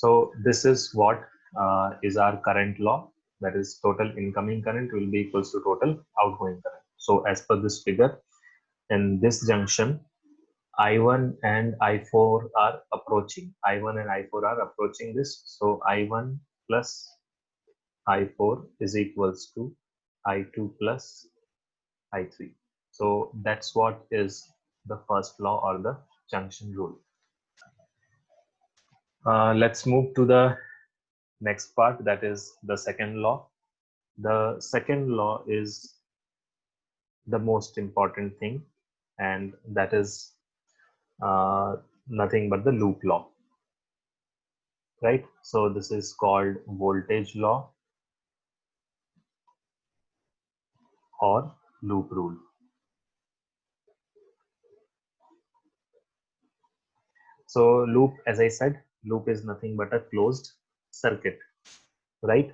So this is what is our current law, that is total incoming current will be equals to total outgoing current. So as per this figure, in this junction, I1 and I4 are approaching. I1 and I4 are approaching this. So I1 plus I4 is equals to I2 plus I3. So that's what is the first law or the junction rule. Let's move to the next part, that is the second law. The second law is the most important thing, and that is uh, nothing but the loop law, right? So this is called voltage law or loop rule. So loop, as I said, loop is nothing but a closed circuit, right?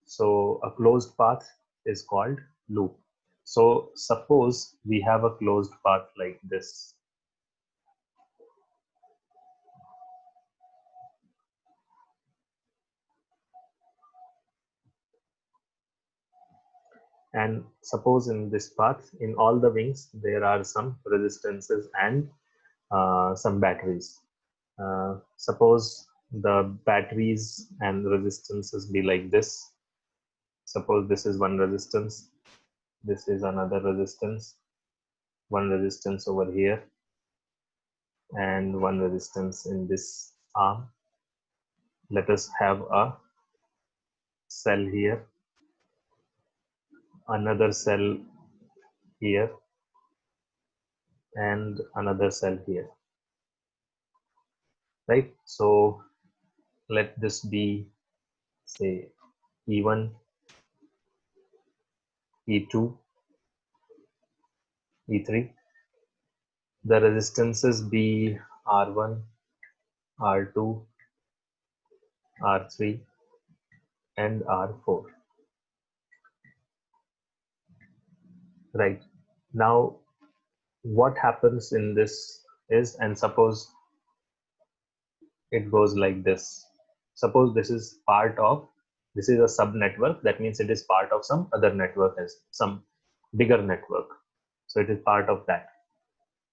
So a closed path is called loop. So suppose we have a closed path like this. And suppose in this path, in all the wings, there are some resistances and some batteries. Suppose the batteries and resistances be like this. Suppose this is one resistance, this is another resistance, one resistance over here, and one resistance in this arm. Let us have a cell here, another cell here, and another cell here, right? So let this be, say, E1, E2, E3. The resistances be R1, R2, R3, and R4. Right. Now, what happens in this is, and suppose it goes like this. Suppose this is part of, this is a sub network. That means it is part of some other network, as some bigger network. So it is part of that.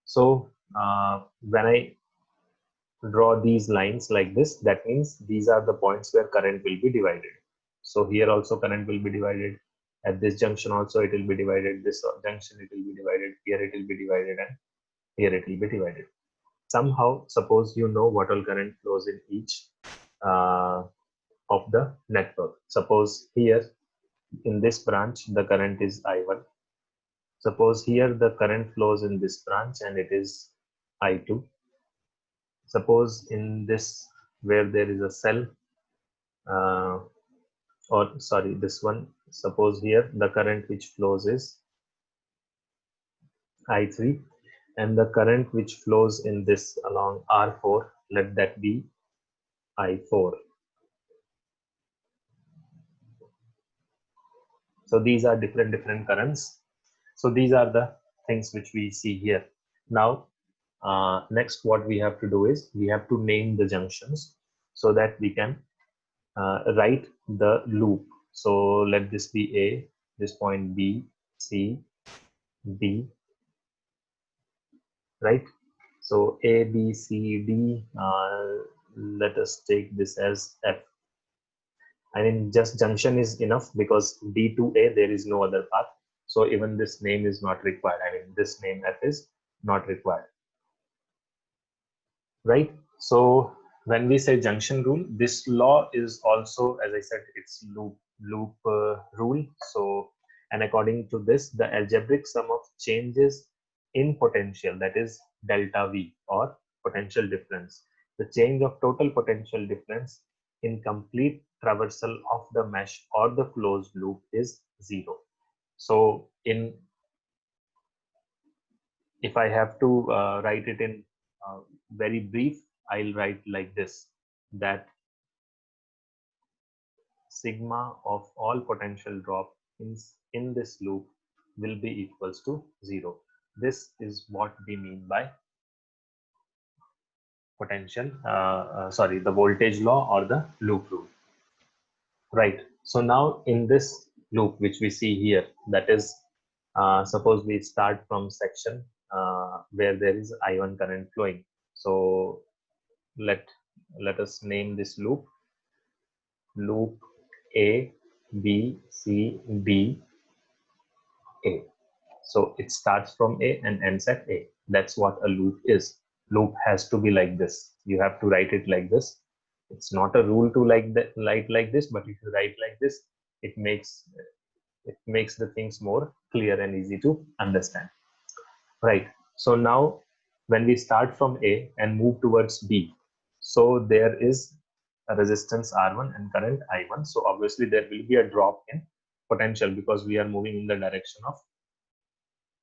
So when I draw these lines like this, that means these are the points where current will be divided. So here also current will be divided. At this junction also it will be divided. This junction it will be divided. Here it will be divided, and here it will be divided. Somehow, suppose you know what all current flows in each uh, of the network. Suppose here in this branch the current is I1. Suppose here the current flows in this branch and it is I2. Suppose in this, where there is a cell, uh, or sorry, this one, suppose here the current which flows is I3, and the current which flows in this along R4, let that be I4. So these are different currents. So these are the things which we see here. Now, next what we have to do is we have to name the junctions so that we can write the loop. So let this be A, this point B, C, D, right? So A, B, C, D, let us take this as F. I mean, just junction is enough because D to A, there is no other path. So even this name is not required. I mean, this name F is not required, right? So when we say junction rule, this law is also, as I said, it's loop rule. So, and according to this, the algebraic sum of changes in potential, that is delta V or potential difference, the change of total potential difference in complete traversal of the mesh or the closed loop is 0. So in, if I have to write it in very brief, I'll write like this, that sigma of all potential drop in this loop will be equals to 0. This is what we mean by potential, sorry, the voltage law or the loop rule, right? So now in this loop which we see here, that is, suppose we start from section where there is I1 current flowing. So let us name this loop A B C D A. So it starts from A and ends at A. That's what a loop is. Loop has to be like this. You have to write it like this. It's not a rule to write like this, but if you write like this, it makes the things more clear and easy to understand. Right. So now when we start from A and move towards B, so there is a resistance R1 and current I1. So obviously there will be a drop in potential because we are moving in the direction of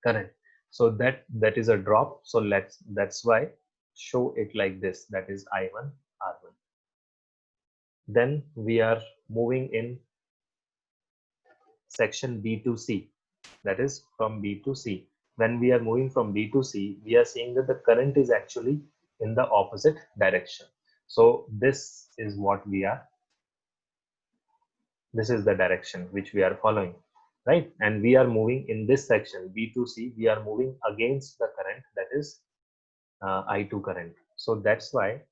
current. So that is a drop. So that's why show it like this. That is I1 R1. Then we are moving in section B to C. That is from B to C. When we are moving from B to C, we are seeing that the current is actually in the opposite direction. So this is the direction which we are following, right? And we are moving in this section B to C, we are moving against the current, that is I2 current. So that's why,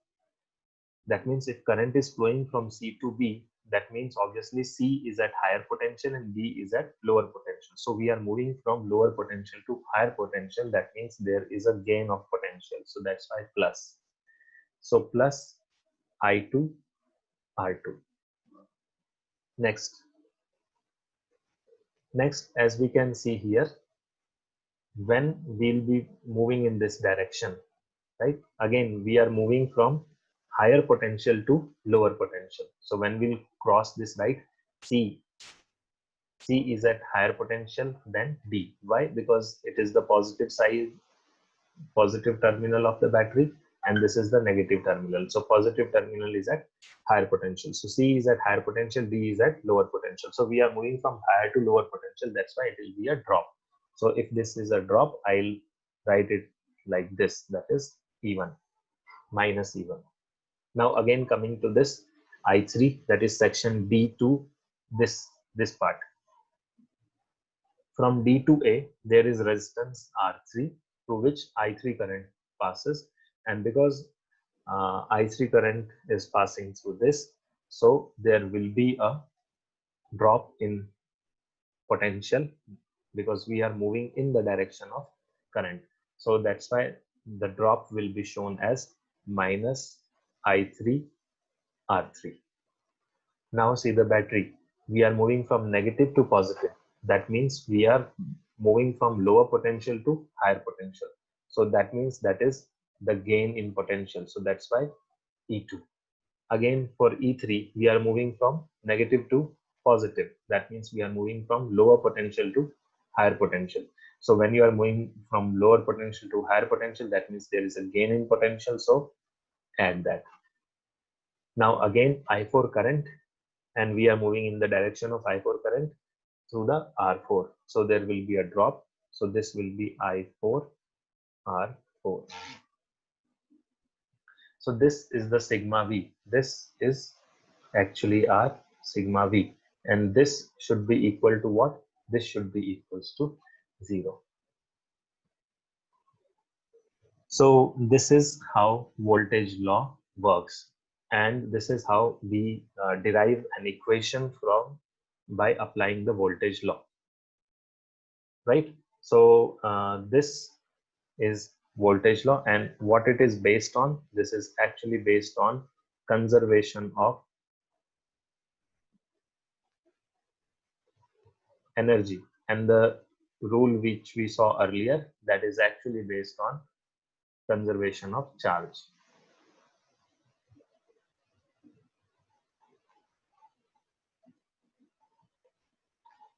that means if current is flowing from C to B, that means obviously C is at higher potential and B is at lower potential. So we are moving from lower potential to higher potential. That means there is a gain of potential. So that's why plus. So plus I2 R2. Next, as we can see here, when we'll be moving in this direction, right? Again, we are moving from higher potential to lower potential. So when we'll cross this, right, C is at higher potential than D. Why? Because it is the positive terminal of the battery, and this is the negative terminal. So positive terminal is at higher potential. So C is at higher potential, D is at lower potential. So we are moving from higher to lower potential. That's why it will be a drop. So if this is a drop, I'll write it like this. That is E1 minus E1. Now again coming to this I3, that is section D to this part. From D to A, there is resistance R3 through which I3 current passes, and because I3 current is passing through this, so there will be a drop in potential because we are moving in the direction of current. So that's why the drop will be shown as minus I3 R3. Now see the battery. We are moving from negative to positive. That means we are moving from lower potential to higher potential. So that means that is the gain in potential. So that's why E2. Again for E3, we are moving from negative to positive. That means we are moving from lower potential to higher potential. So when you are moving from lower potential to higher potential, that means there is a gain in potential. So add that. Now again I4 current, and we are moving in the direction of I4 current through the R4. So there will be a drop. So this will be I4 R4. So this is the sigma V. This is actually our sigma V, and this should be equal to what? This should be equals to 0. So this is how voltage law works, and this is how we derive an equation from by applying the voltage law, right? So this is voltage law, and what it is based on, this is actually based on conservation of energy, and the rule which we saw earlier, that is actually based on conservation of charge.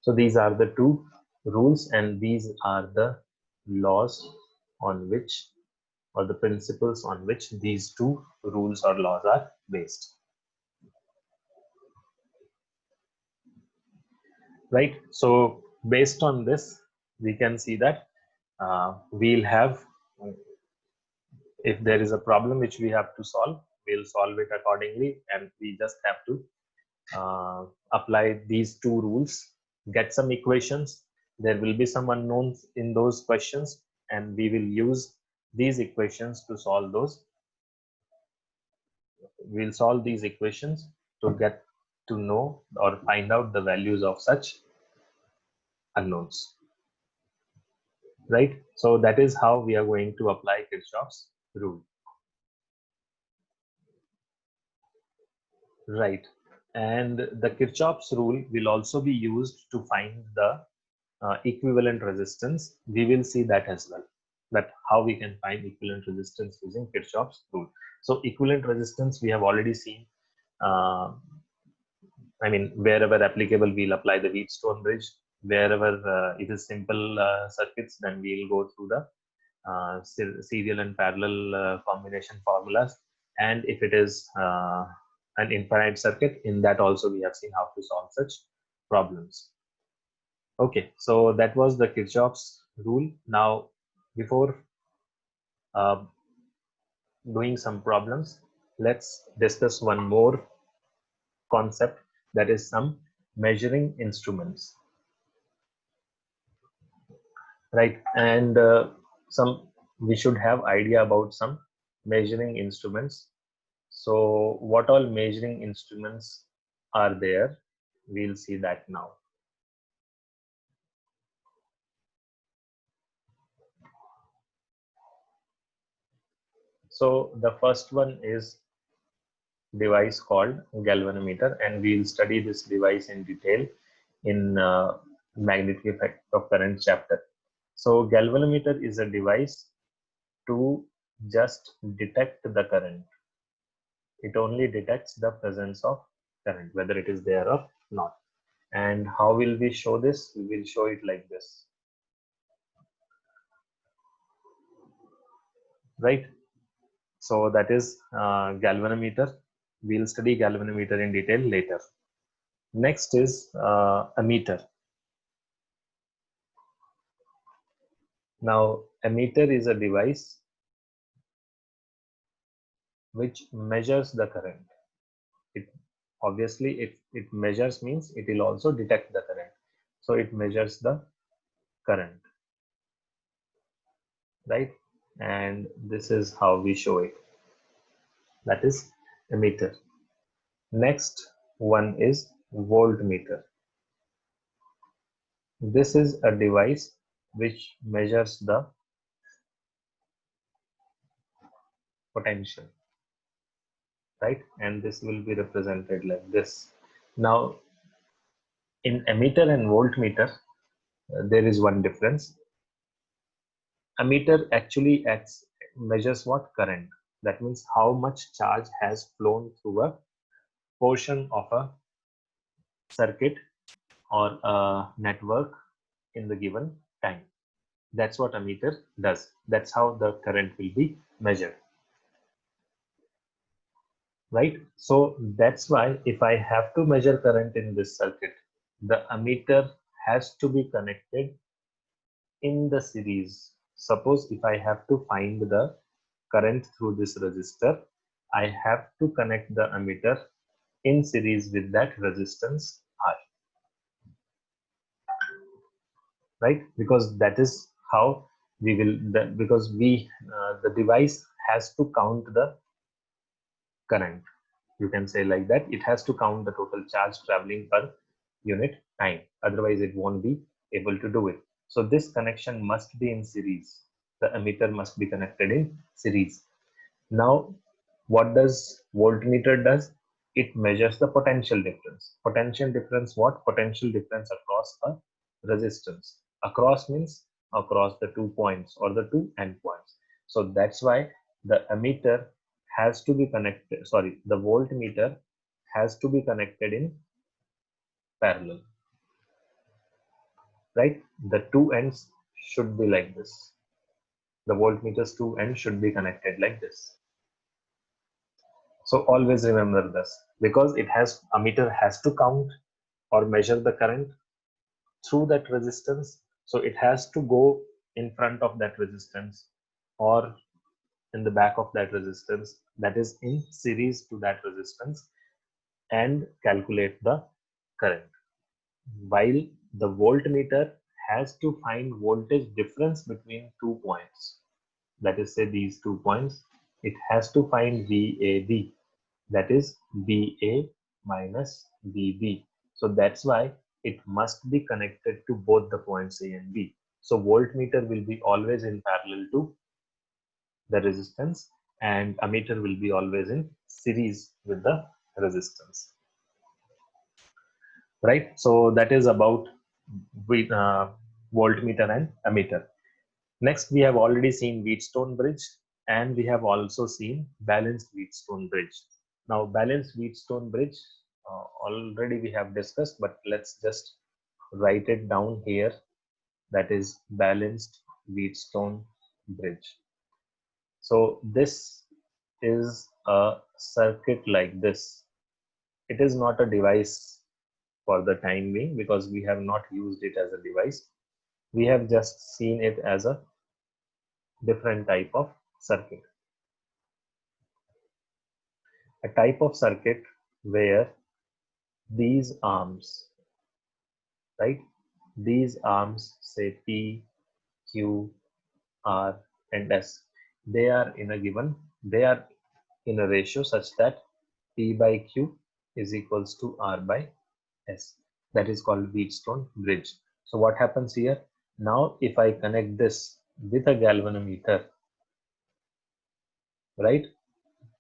So these are the two rules, and these are the laws on which, or the principles on which, these two rules or laws are based, right? So based on this, we can see that we'll have if there is a problem which we have to solve, we'll solve it accordingly, and we just have to apply these two rules, get some equations. There will be some unknowns in those questions, and we will use these equations to solve those. We'll solve these equations to get to know or find out the values of such unknowns, right? So that is how we are going to apply Kirchhoff's rule, right? And the Kirchhoff's rule will also be used to find the equivalent resistance. We will see that as well, that how we can find equivalent resistance using Kirchhoff's rule. So equivalent resistance we have already seen. I mean, wherever applicable, we'll apply the Wheatstone bridge. Wherever it is simple circuits, then we'll go through the serial and parallel combination formulas. And if it is an infinite circuit, in that also we have seen how to solve such problems. Okay, so that was the Kirchhoff's rule. Now, before doing some problems, let's discuss one more concept, that is some measuring instruments, right? And we should have idea about some measuring instruments. So what all measuring instruments are there? We'll see that now. So the first one is device called galvanometer, and we'll study this device in detail in magnetic effect of current chapter. So galvanometer is a device to just detect the current. It only detects the presence of current, whether it is there or not. And how will we show this? We will show it like this, right? So that is galvanometer. We'll study galvanometer in detail later. Next is ammeter. Now, ammeter is a device which measures the current. It obviously, if it measures means it will also detect the current. So it measures the current, right? And this is how we show it. That is ammeter. Next one is voltmeter. This is a device which measures the potential, right? And this will be represented like this. Now, in ammeter and voltmeter, there is one difference. Ammeter actually measures what? Current. That means how much charge has flown through a portion of a circuit or a network in the given time. That's what ammeter does. That's how the current will be measured, right? So that's why if I have to measure current in this circuit, the ammeter has to be connected in the series. Suppose if I have to find the current through this resistor, I have to connect the ammeter in series with that resistance R, right? Because that is how we will, because the device has to count the current. You can say like that, it has to count the total charge traveling per unit time. Otherwise, it won't be able to do it. So this connection must be in series. The ammeter must be connected in series. Now, what does voltmeter does? It measures the potential difference. Potential difference what? Potential difference across a resistance. Across means across the 2 points or the 2 endpoints. So that's why the ammeter has to be connected, sorry, the voltmeter has to be connected in parallel, right? The two ends should be like this. The voltmeter's two ends should be connected like this. So always remember this, because it has, ammeter has to count or measure the current through that resistance. So it has to go in front of that resistance or in the back of that resistance that is in series to that resistance and calculate the current, while the voltmeter has to find voltage difference between 2 points, that is say these 2 points. It has to find VAB, that is VA minus VB. So that's why it must be connected to both the points A and B. So voltmeter will be always in parallel to the resistance and ammeter will be always in series with the resistance, right? So that is about voltmeter and ammeter. Next, we have already seen Wheatstone bridge and we have also seen balanced Wheatstone bridge. Now, balanced Wheatstone bridge already we have discussed, but let's just write it down here. That is balanced Wheatstone bridge. So this is a circuit like this. It is not a device for the time being because we have not used it as a device. We have just seen it as a different type of circuit. A type of circuit where these arms, right? These arms, say P, Q, R, and S, they are in a given, they are in a ratio such that P by Q is equals to R by S. That is called Wheatstone bridge. So what happens here? Now, if I connect this with a galvanometer, right?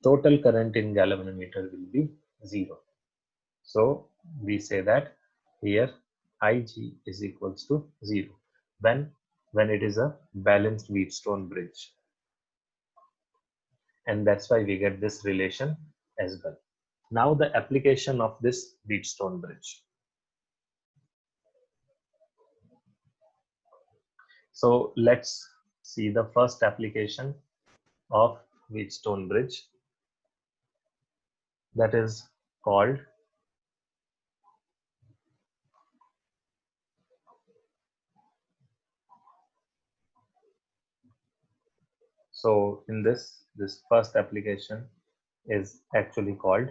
Total current in galvanometer will be 0. So we say that here Ig is equals to 0 when it is a balanced Wheatstone bridge, and that's why we get this relation as well. Now the application of this Wheatstone bridge. So let's see the first application of Wheatstone bridge, that is called in this first application is actually called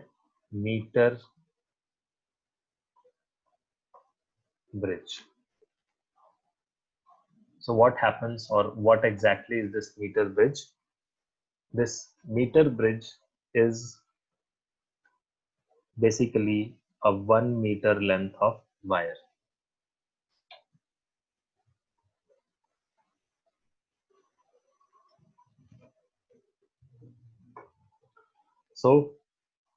meter bridge. So what happens, or what exactly is this meter bridge? This meter bridge is basically a 1 meter length of wire. So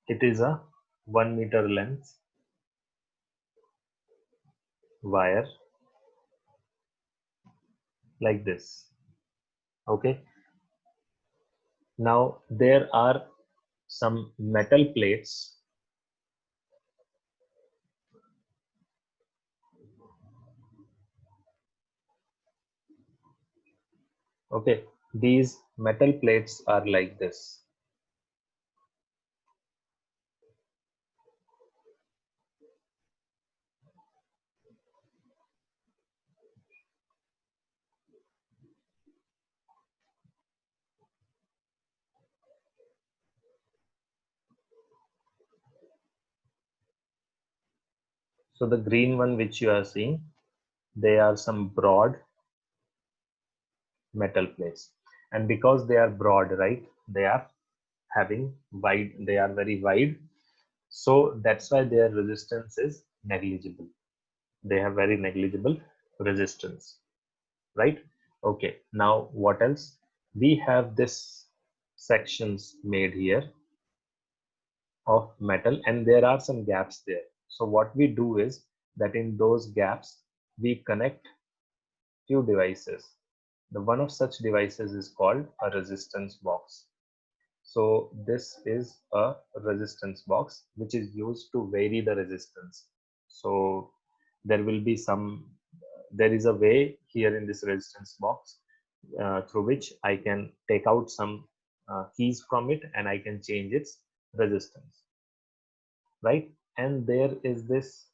it is a 1 meter length wire like this. Okay. Now there are some metal plates. Okay. These metal plates are like this. So the green one which you are seeing, they are some broad metal plates, and because they are broad, right, they are having wide, they are very wide, so that's why their resistance is negligible. They have very negligible resistance, right? Okay, now what else? We have this sections made here of metal and there are some gaps there. So what we do is that in those gaps we connect few devices. The one of such devices is called a resistance box. So this is a resistance box which is used to vary the resistance. So there will be some, there is a way here in this resistance box through which I can take out some keys from it and I can change its resistance, right? And there is this,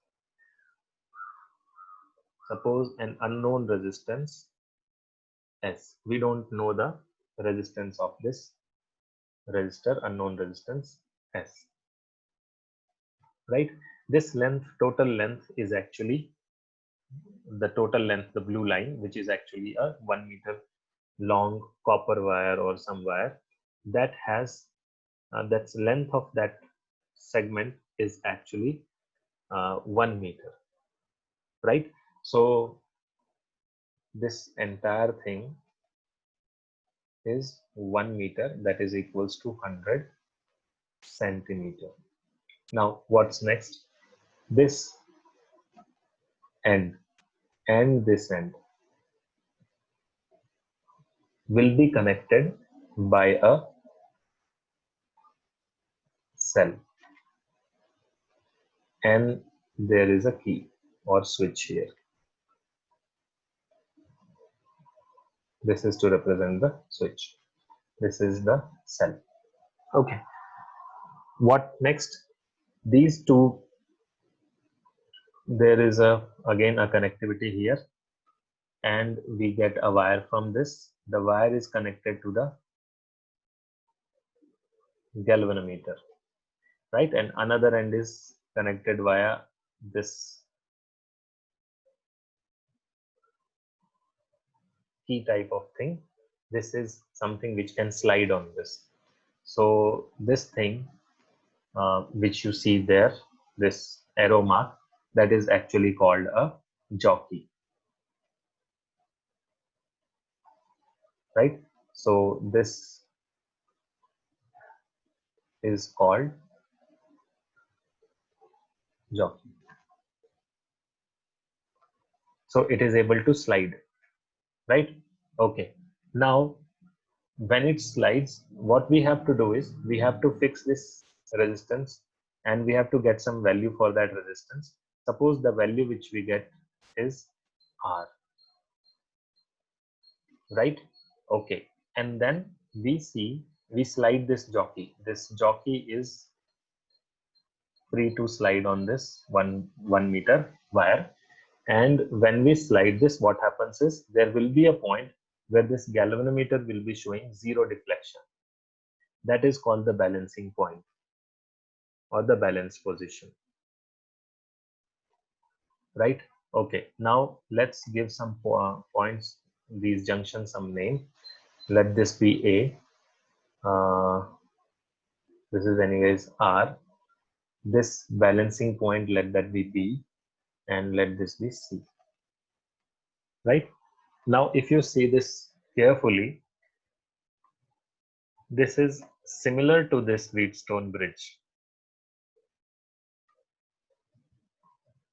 suppose an unknown resistance S. We don't know the resistance of this resistor, unknown resistance S, right? This length, total length, is actually the total length, the blue line, which is actually a 1 meter long copper wire or some wire that has that's length of that segment is actually 1 meter, right? So this entire thing is 1 meter, that is equals to 100 centimeter. Now what's next? This end and this end will be connected by a cell, and there is a key or switch here. This is to represent the switch. This is the cell. Okay. What next? These two, there is again a connectivity here, and we get a wire from this. The wire is connected to the galvanometer, right? And another end is connected via this key type of thing. This is something which can slide on this. So this thing which you see there, this arrow mark, that is actually called a jockey, right? So this is called jockey. So it is able to slide, right? Okay. Now when it slides, what we have to do is we have to fix this resistance, and we have to get some value for that resistance. Suppose the value which we get is R, right? Okay. And then we slide this jockey. This jockey is free to slide on this 1 meter wire. And when we slide this, what happens is there will be a point where this galvanometer will be showing zero deflection. That is called the balancing point or the balance position, right? Okay, now let's give some points, these junctions, some name. Let this be A. This is anyways R. This balancing point, let that be B, and let this be C, right? Now if you see this carefully, this is similar to this Wheatstone bridge,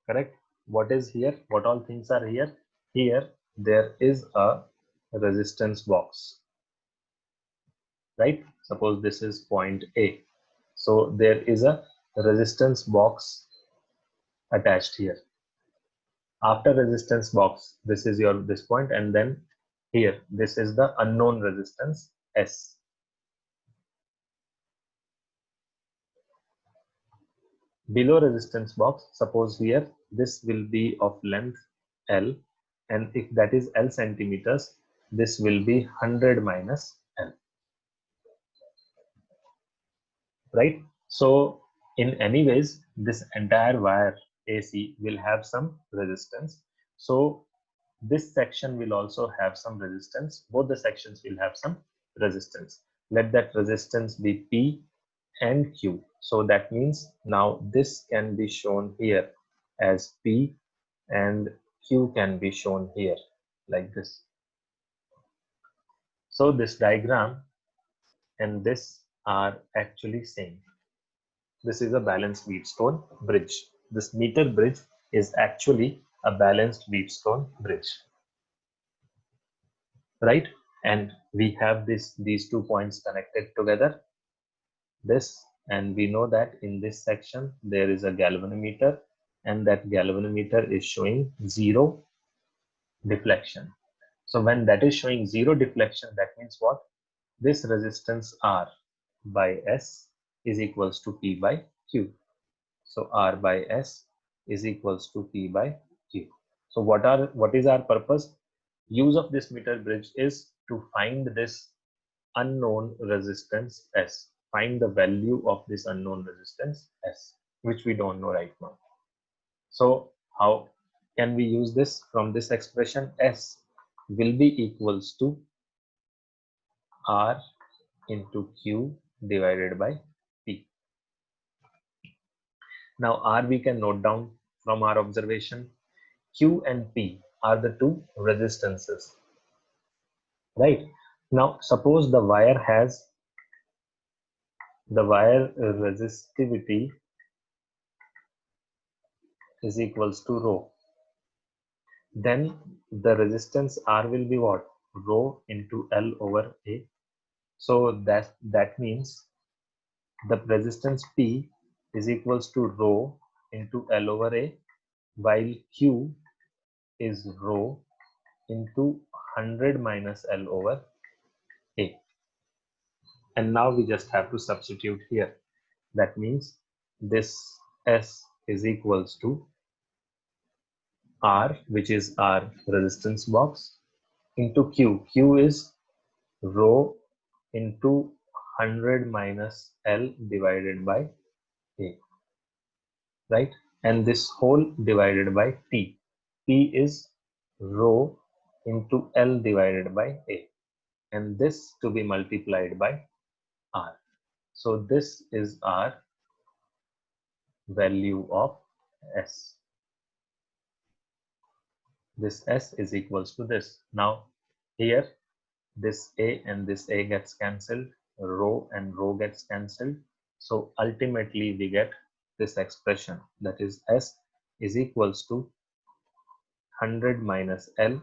correct? What is here? What all things are here? Here there is a resistance box, right? Suppose this is point A. So there is a resistance box attached here. After resistance box, this is your this point, and then here this is the unknown resistance S. Below resistance box, suppose here this will be of length L, and if that is L centimeters, this will be 100 minus L, right? So in any ways, this entire wire AC will have some resistance. So this section will also have some resistance. Both the sections will have some resistance. Let that resistance be P and Q. So that means now this can be shown here as P, and Q can be shown here like this. So this diagram and this are actually same. This is a balanced Wheatstone bridge. This meter bridge is actually a balanced Wheatstone bridge, right? And we have these 2 points connected together, this, and we know that in this section there is a galvanometer, and that galvanometer is showing zero deflection. So when that is showing zero deflection, that means what? This resistance R by S is equals to P by Q. So R by S is equals to P by Q. So what is our purpose? Use of this meter bridge is to find this unknown resistance S. Find the value of this unknown resistance S, which we don't know right now. So how can we use this? From this expression, S will be equals to R into Q divided by P. Now R we can note down from our observation. Q and P are the two resistances, right? Now suppose the wire resistivity is equals to rho. Then the resistance R will be what? Rho into L over A. So that means the resistance P is equals to rho into L over A, while Q is rho into 100 minus L over A. And now we just have to substitute here. That means this S is equals to R, which is our resistance box, into Q. Q is rho into 100 minus L divided by A, right? And this whole divided by P. P is rho into L divided by A, and this to be multiplied by R. So this is our value of S. This S is equals to this. Now here this A and this A gets cancelled, rho and rho gets cancelled. So ultimately we get this expression, that is S is equals to 100 minus L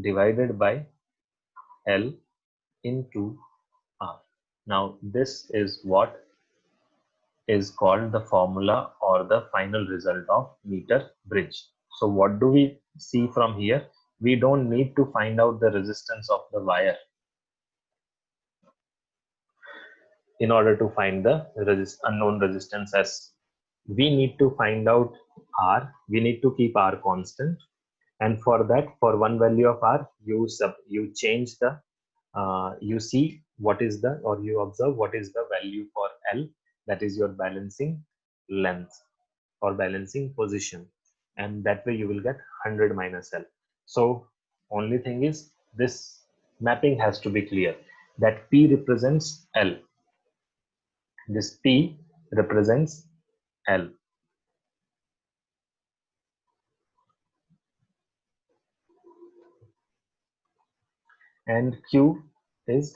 divided by L into R. Now this is what is called the formula or the final result of meter bridge. So what do we see from here? We don't need to find out the resistance of the wire in order to find the unknown resistance S. We need to find out R. We need to keep R constant, and for that, for one value of R, you change the you see what is the, or you observe what is the value for L, that is your balancing length or balancing position, and that way you will get 100 minus L. So only thing is this mapping has to be clear, that P represents L. This P represents L. And Q is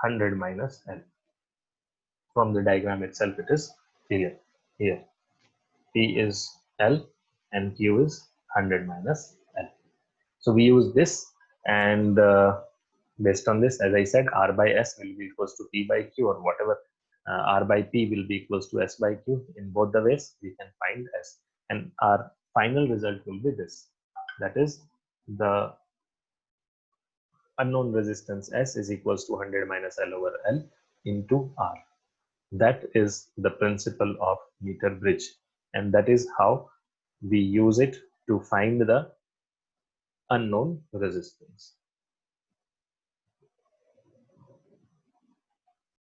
100 minus L. From the diagram itself, it is clear. Here, P is L and Q is 100 minus L. So we use this, and based on this, as I said, R by S will be equals to P by Q, or whatever. R by P will be equals to S by Q. In both the ways, we can find S. And our final result will be this. That is, the unknown resistance S is equals to 100 minus L over L into R. That is the principle of meter bridge, and that is how we use it to find the unknown resistance.